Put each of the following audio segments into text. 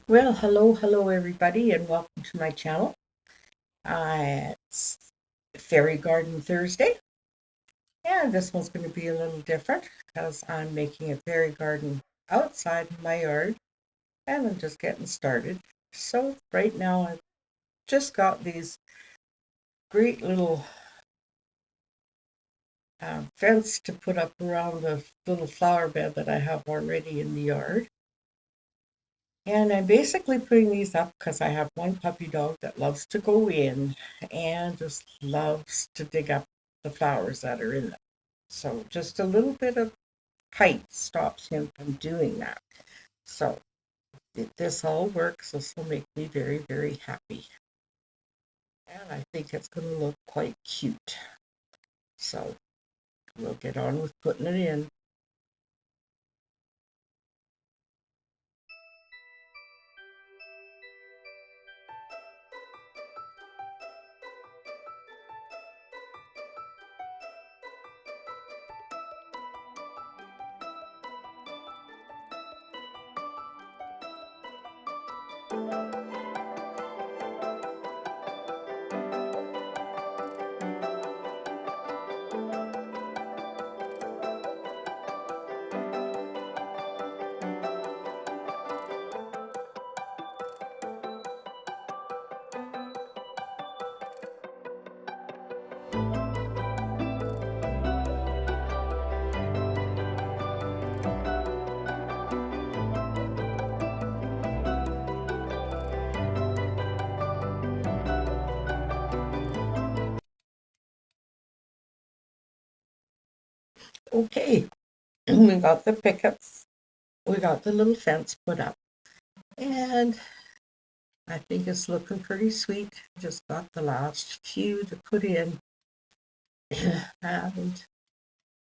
Well, hello everybody, and welcome to my channel. It's Fairy Garden Thursday, and this one's going to be a little different because I'm making a fairy garden outside my yard, and I'm just getting started. So right now I've just got these great little fence to put up around the little flower bed that I have already in the yard. And I'm basically putting these up because I have one puppy dog that loves to go in and just loves to dig up the flowers that are in them. So just a little bit of height stops him from doing that. So if this all works, this will make me very, very happy. And I think it's going to look quite cute. So we'll get on with putting it in. Okay, we got the pickets, we got the little fence put up, and I think it's looking pretty sweet. Just got the last few to put in, and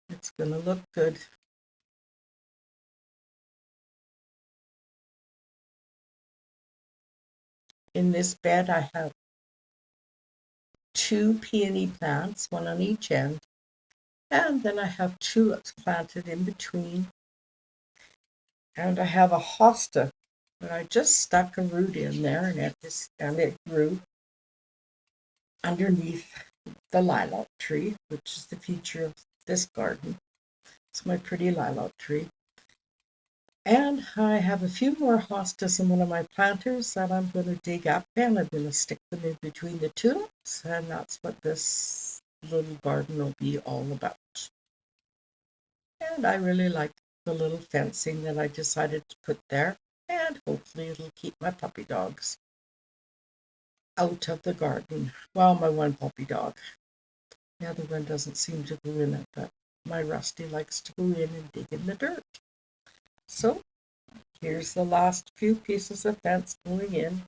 it's gonna look good. In this bed, I have two peony plants, one on each end, and then I have tulips planted in between, and I have a hosta that I just stuck a root in there, and it grew underneath the lilac tree, which is the feature of this garden. It's my pretty lilac tree. And I have a few more hostas in one of my planters that I'm going to dig up, and I'm going to stick them in between the tulips, and that's what this little garden will be all about. And I really like the little fencing that I decided to put there, and hopefully it'll keep my puppy dogs out of the garden. Well, my one puppy dog. The other one doesn't seem to go in it, but my Rusty likes to go in and dig in the dirt. So here's the last few pieces of fence going in.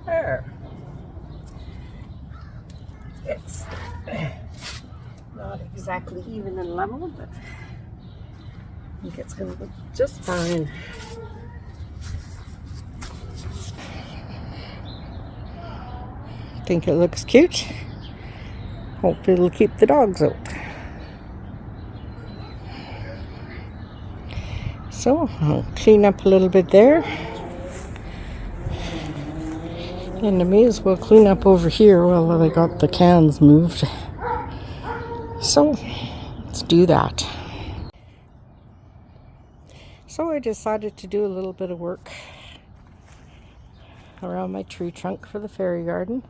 There. It's not exactly even and level, but I think it's going to look just fine. I think it looks cute. Hope it'll keep the dogs out. So I'll clean up a little bit there. And I may as well clean up over here while I got the cans moved. So let's do that. So I decided to do a little bit of work around my tree trunk for the fairy garden.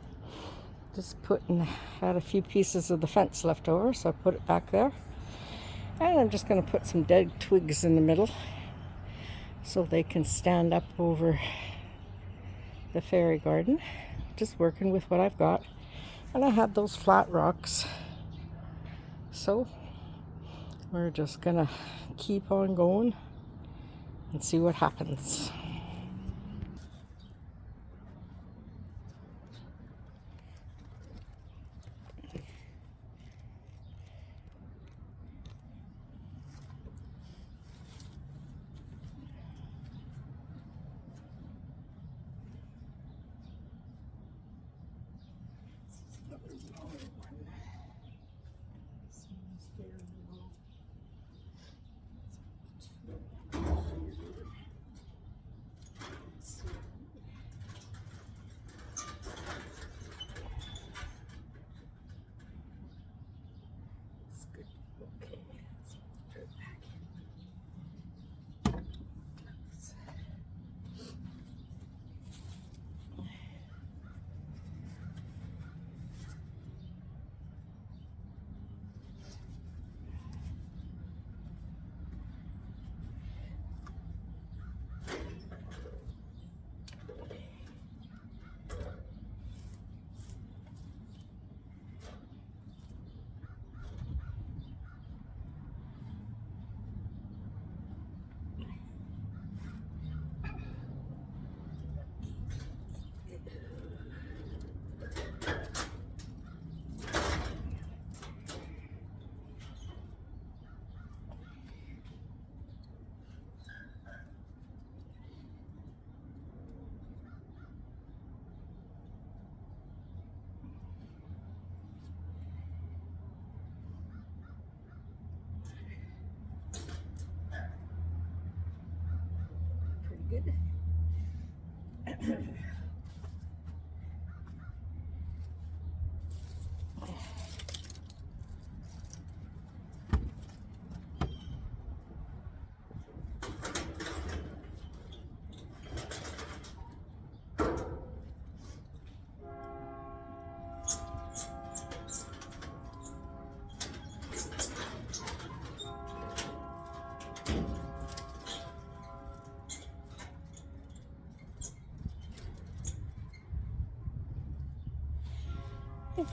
Had a few pieces of the fence left over, so I put it back there. And I'm just going to put some dead twigs in the middle so they can stand up over the fairy garden. Just working with what I've got. And I have those flat rocks. So we're just going to keep on going and see what happens. Good.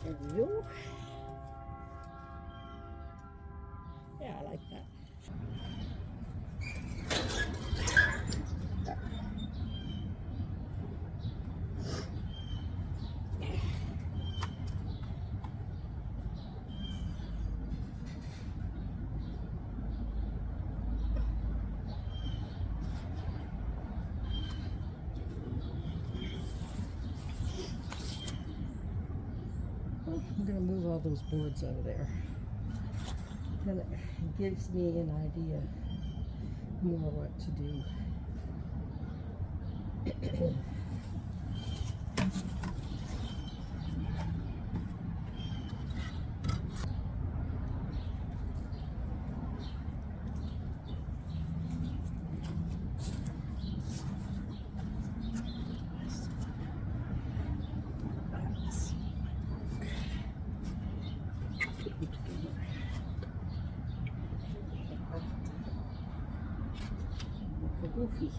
There we go. Yeah, I like that. I'm going to move all those boards out of there. Then it gives me an idea more what to do. Goofy.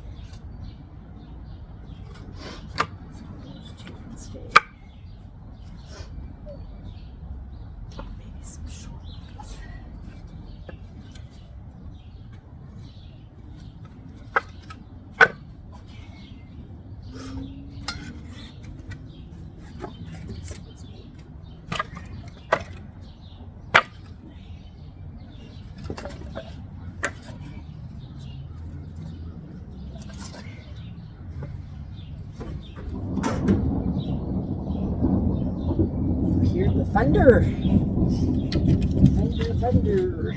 Maybe some short ones. Hear the thunder. Thunder, thunder.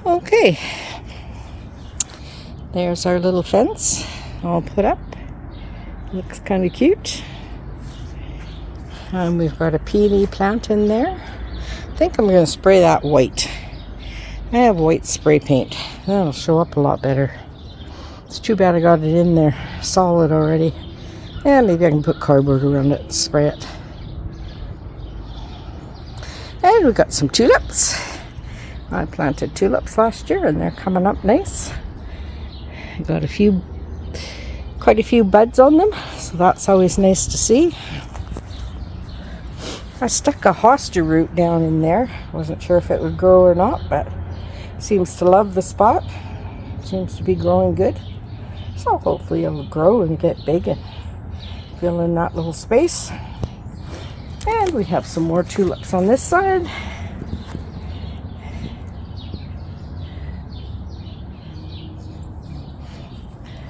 Okay, there's our little fence all put up. Looks kind of cute. We've got a peony plant in there. I think I'm going to spray that white. I have white spray paint. That'll show up a lot better. It's too bad I got it in there solid already. Yeah, maybe I can put cardboard around it and spray it. And we've got some tulips. I planted tulips last year and they're coming up nice. I got quite a few buds on them, so that's always nice to see. I stuck a hosta root down in there. Wasn't sure if it would grow or not, but it seems to love the spot. Seems to be growing good. So hopefully it'll grow and get big and fill in that little space. And we have some more tulips on this side.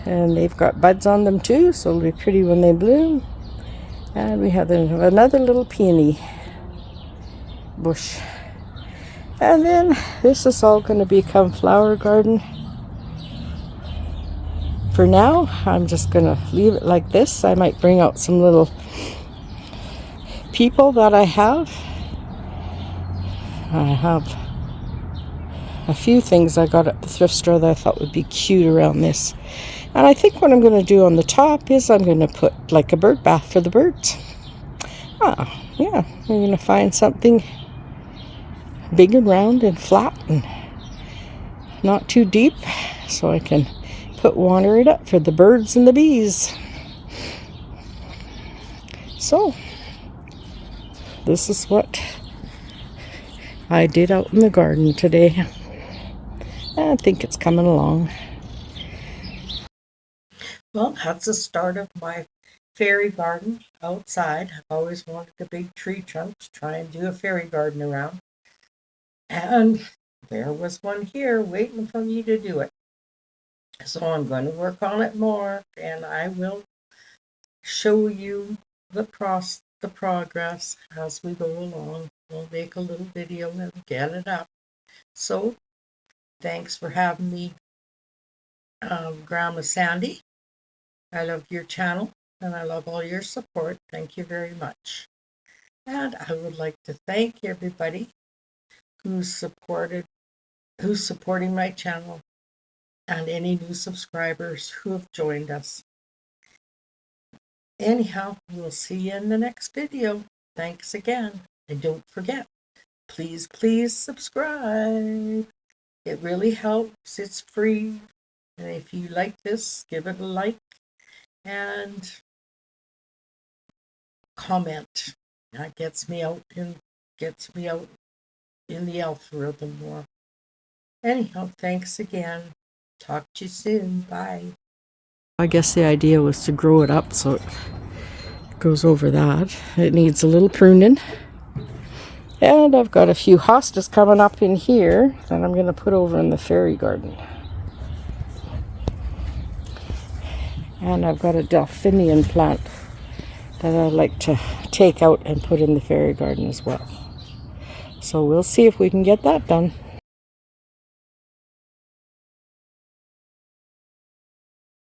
And they've got buds on them too, so it'll be pretty when they bloom. And we have another little peony bush. And then this is all going to become flower garden. For now, I'm just going to leave it like this. I might bring out some little people that I have. I have a few things I got at the thrift store that I thought would be cute around this. And I think what I'm going to do on the top is I'm going to put like a bird bath for the birds. Yeah, we're going to find something big and round and flat and not too deep, so I can water it up for the birds and the bees. So this is what I did out in the garden today. I think it's coming along. Well, that's the start of my fairy garden outside. I've always wanted a big tree trunk to try and do a fairy garden around. And there was one here waiting for me to do it. So I'm going to work on it more, and I will show you the progress as we go along. We'll make a little video and get it up. So thanks for having me, Grandma Sandy. I love your channel, and I love all your support. Thank you very much. And I would like to thank everybody who's supporting my channel, and any new subscribers who have joined us. Anyhow, we'll see you in the next video. Thanks again. And don't forget, please subscribe. It really helps. It's free. And if you like this, give it a like and comment. That gets me out in the algorithm more. Anyhow, thanks again. Talk to you soon. Bye. I guess the idea was to grow it up so it goes over that. It needs a little pruning. And I've got a few hostas coming up in here that I'm going to put over in the fairy garden. And I've got a delphinium plant that I like to take out and put in the fairy garden as well. So we'll see if we can get that done.